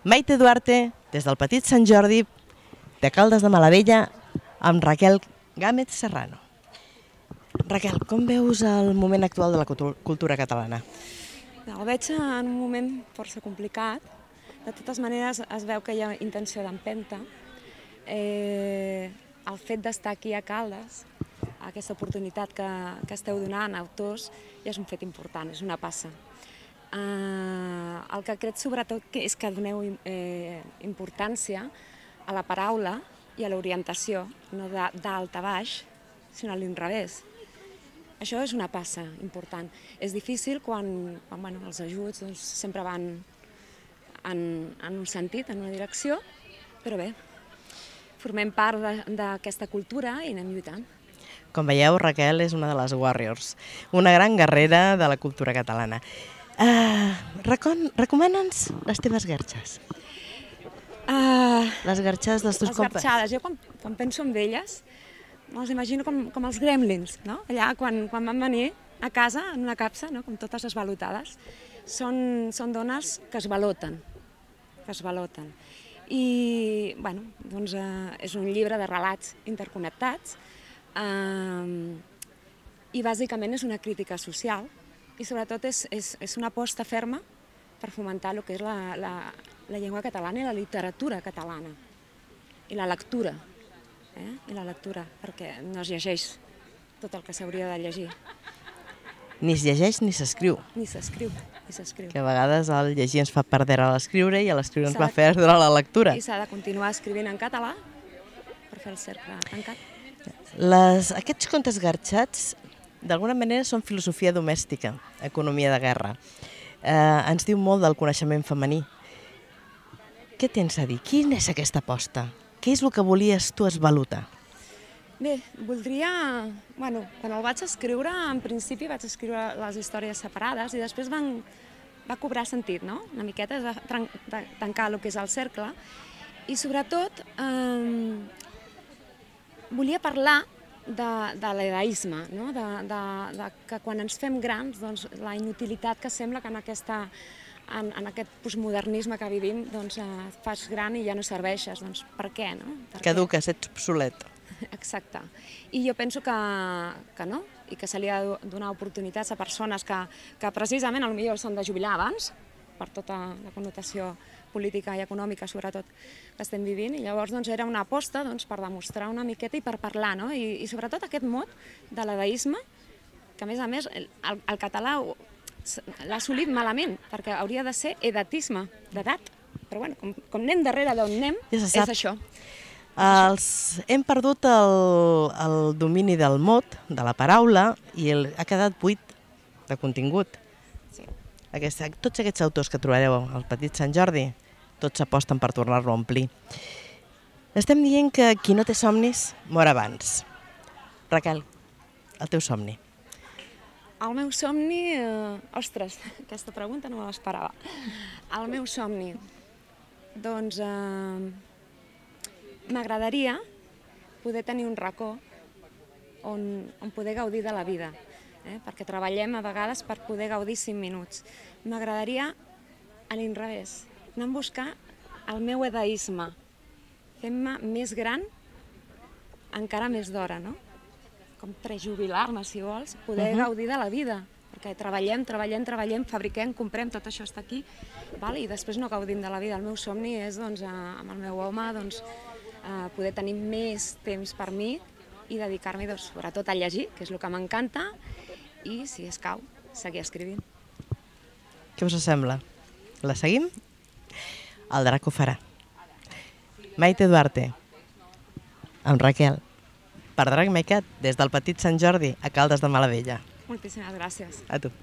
Maite Duarte, des del Petit Sant Jordi, de Caldes de Malavella, amb Raquel Gámez Serrano. Raquel, com veus el moment actual de la cultura catalana? El veig en un moment força complicat. De totes maneres, es veu que hi ha intenció d'empenta. El fet d'estar aquí a Caldes, aquesta oportunitat que esteu donant a autors, ja és un fet important, és una passa. El que crec sobretot és que doneu importància a la paraula i a l'orientació, no d'alt a baix, sinó a l'inrevés. Això és una passa important. És difícil quan els ajuts sempre van en un sentit, en una direcció, però bé, formem part d'aquesta cultura i anem lluitant. Com veieu, Raquel és una de les Warriors, una gran guerrera de la cultura catalana. Recomana'ns les teves garxes. Les garxes dels teus companys. Les garxades, jo quan penso en elles, me'ls imagino com els gremlins, no? Allà quan van venir a casa en una capsa, com totes esvalotades. Són dones que es valoten, I, és un llibre de relats interconnectats i bàsicament és una crítica social i sobretot és una aposta ferma per fomentar el que és la llengua catalana i la literatura catalana i la lectura, perquè no es llegeix tot el que s'hauria de llegir. Ni es llegeix ni s'escriu. Ni s'escriu. Que a vegades el llegir ens fa perdre l'escriure i l'escriure ens va perdre la lectura. I s'ha de continuar escrivint en català per fer el cercle tancat. Aquests contes garxats, d'alguna manera, són filosofia domèstica, economia de guerra. Ens diu molt del coneixement femení. Què tens a dir? Quina és aquesta aposta? Què és el que volies tu esvalutar? Bé, voldria... Quan el vaig escriure, en principi vaig escriure les històries separades i després va cobrar sentit, no? Una miqueta, es va tancar el que és el cercle i sobretot volia parlar de l'edaisme, que quan ens fem grans, la inutilitat que sembla que en aquest postmodernisme que vivim et fas gran i ja no serveixes. Per què? Caduques, ets obsolet. Exacte. I jo penso que no, i que se li ha de donar oportunitats a persones que precisament potser s'han de jubilar abans, per tota la connotació política i econòmica, sobretot, que estem vivint, i llavors era una aposta per demostrar una miqueta i per parlar, i sobretot aquest mot de l'edaisme, que a més el català l'ha assolit malament, perquè hauria de ser edatisme, d'edat, però com anem darrere d'on anem, és això. Hem perdut el domini del mot, de la paraula, i ha quedat buit de contingut. Tots aquests autors que trobareu al Petit Sant Jordi, tots aposten per tornar-lo a omplir. Estem dient que qui no té somnis mor abans. Raquel, el teu somni? El meu somni... Ostres, aquesta pregunta no me l'esperava. El meu somni, doncs... M'agradaria poder tenir un racó on poder gaudir de la vida, perquè treballem a vegades per poder gaudir 5 minuts. M'agradaria, a l'inrevés, anar a buscar el meu edaisme, fent-me més gran encara més d'hora, com prejubilar-me, si vols, poder gaudir de la vida, perquè treballem, fabriquem, comprem, tot això està aquí, i després no gaudim de la vida. El meu somni és, amb el meu home, poder tenir més temps per mi i dedicar-m'hi sobretot a llegir, que és el que m'encanta, i, si escau, seguir escrivint. Què us sembla? La seguim? El drac ho farà. Maite Duarte, amb Raquel, per Drac Make It, des del Petit Sant Jordi, a Caldes de Malavella. Moltíssimes gràcies. A tu.